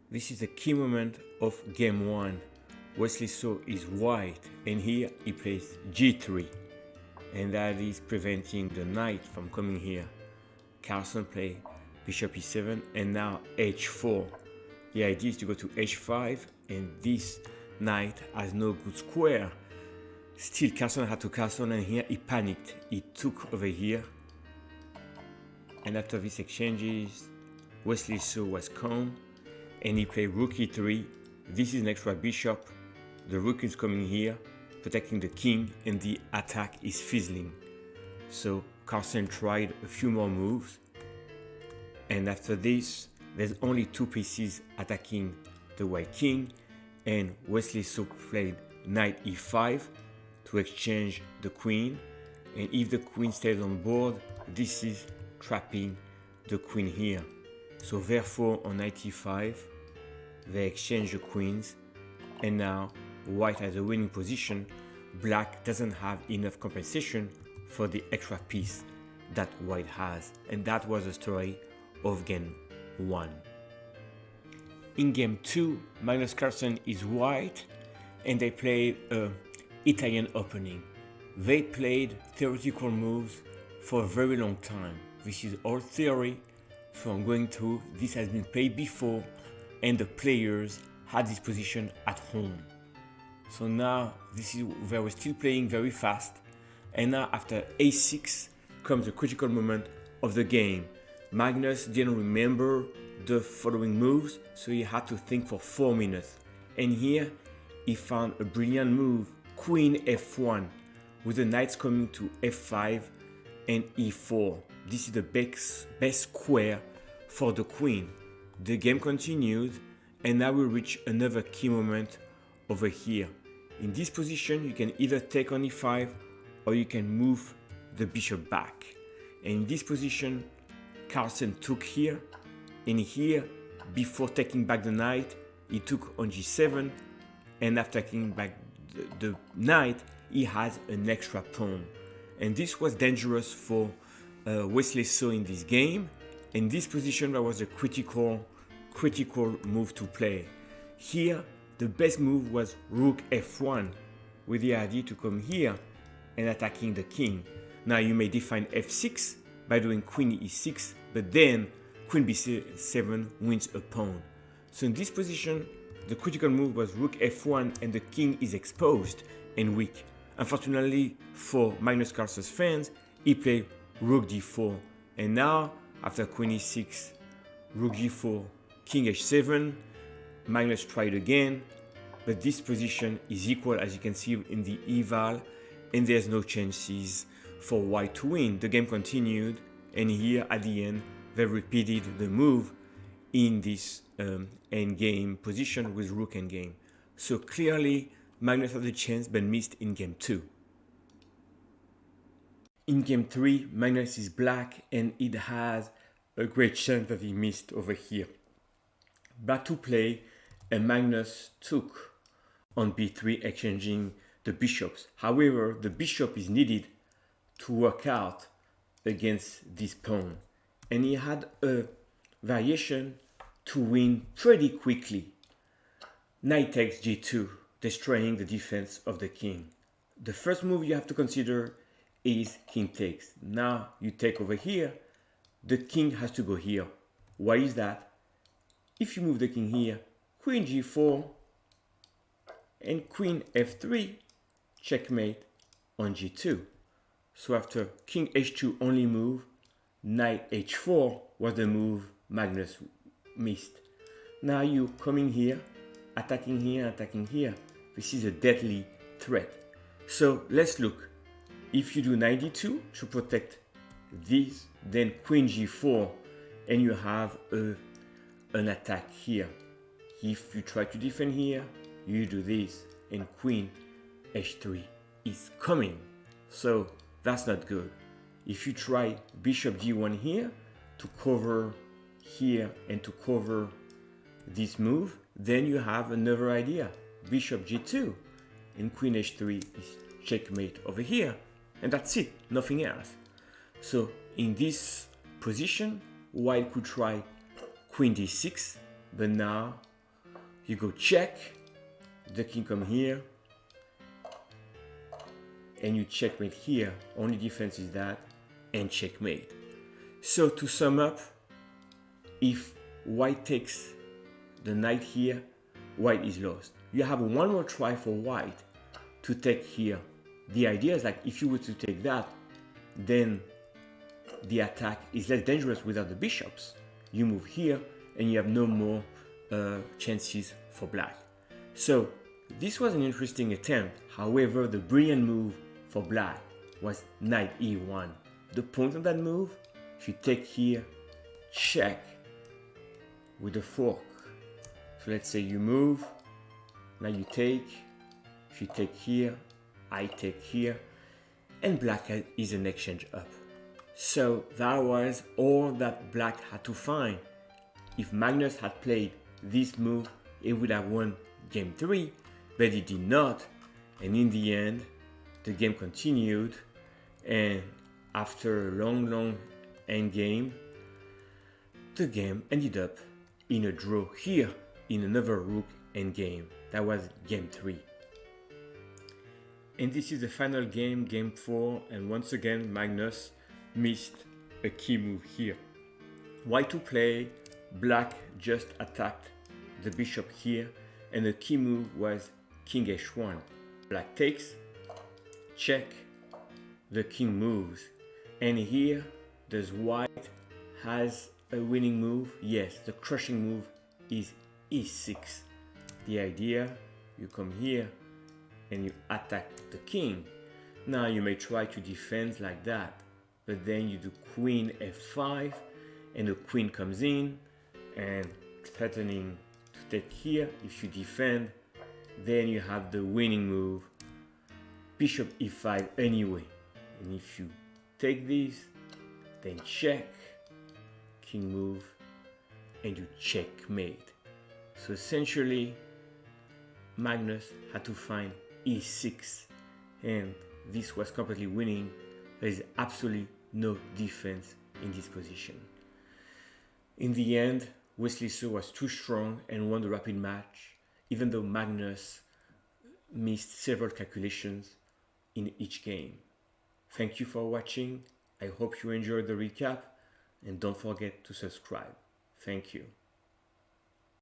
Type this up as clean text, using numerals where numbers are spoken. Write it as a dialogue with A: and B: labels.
A: This is a key moment of game 1. Wesley So is white, and here he plays g3, and that is preventing the knight from coming here. Carlsen play bishop e7, and now h4. The idea is to go to h5, and this knight has no good square. Still, Carlsen had to castle, and here he panicked. He took over here, and after these exchanges, Wesley So was calm, and he played rook e3. This is an extra bishop. The rook is coming here, protecting the king, and the attack is fizzling. So Carlsen tried a few more moves, and after this, there's only two pieces attacking the white king, and Wesley So played knight e5 to exchange the queen, and if the queen stays on board, this is trapping the queen here. So therefore on knight e5, they exchange the queens, and now white has a winning position. Black doesn't have enough compensation for the extra piece that white has, and that was the story of game 1. In game 2, Magnus Carlsen is white, and they played a Italian opening. They played theoretical moves for a very long time. This is all theory, so I'm going through. This has been played before, and the players had this position at home. So now they were still playing very fast, and now after a6 comes the critical moment of the game. Magnus didn't remember the following moves, so he had to think for 4 minutes. And here he found a brilliant move, queen f1, with the knights coming to f5 and e4. This is the best square for the queen. The game continued, and now we reach another key moment over here. In this position, you can either take on e5 or you can move the bishop back. And in this position, Carlsen took here, and here, before taking back the knight, he took on g7, and after taking back the knight, he has an extra pawn. And this was dangerous for Wesley So in this game. In this position, that was a critical move to play. Here, the best move was rook f1, with the idea to come here and attacking the king. Now you may define f6 by doing queen e6, but then queen b7 wins a pawn. So in this position, the critical move was rook f1, and the king is exposed and weak. Unfortunately for Magnus Carlsen's fans, he played rook d4, and now after queen e6, rook g4, king h7, Magnus tried again, but this position is equal, as you can see in the eval, and there's no chances for white to win. The game continued, and here at the end they repeated the move in this endgame position with rook endgame. So clearly Magnus had the chance but missed in game 2. In game 3, Magnus is black, and it has a great chance that he missed over here. Back to play, and Magnus took on b3, exchanging the bishops. However, the bishop is needed to work out against this pawn, and he had a variation to win pretty quickly. Knight takes g2, destroying the defense of the king. The first move you have to consider is king takes. Now you take over here, the king has to go here. Why is that? If you move the king here, queen g4 and queen f3, checkmate on g2. So after king h2 only move, knight h4 was the move Magnus missed. Now you coming here, attacking here, attacking here. This is a deadly threat. So let's look. If you do knight d2 to protect this, then queen g4, and you have an attack here. If you try to defend here, you do this, and queen h3 is coming. So that's not good. If you try bishop d1 here to cover here and to cover this move, then you have another idea. Bishop g2 and queen h3 is checkmate over here, and that's it, nothing else. So in this position, white could try queen d6, but now You go check, the king come here, and you checkmate here. Only difference is that, and checkmate. So to sum up, if white takes the knight here, white is lost. You have one more try for white to take here. The idea is like if you were to take that, then the attack is less dangerous without the bishops. You move here and you have no more chances for black. So this was an interesting attempt. However, the brilliant move for black was knight e1. The point of that move, if you take here, check with the fork. So let's say you move, now you take, if you take here, I take here, and black is an exchange up. So that was all that black had to find. If Magnus had played this move, he would have won game 3, but he did not. And in the end, the game continued, and after a long endgame, the game ended up in a draw here in another rook endgame. That was game 3. And this is the final game, game 4, and once again Magnus missed a key move here. White to play, black just attacked the bishop here, and the key move was king h1. Black takes, check, the king moves, and here does white has a winning move? Yes, the crushing move is e6. The idea, you come here and you attack the king. Now you may try to defend like that, but then you do queen f5 and the queen comes in and threatening to take here. If you defend, then you have the winning move, bishop e5 anyway. And if you take this, then check, king move, and you checkmate. So essentially, Magnus had to find e6, and this was completely winning. There is absolutely no defense in this position. In the end, Wesley So was too strong and won the rapid match, even though Magnus missed several calculations in each game. Thank you for watching. I hope you enjoyed the recap, and don't forget to subscribe. Thank you.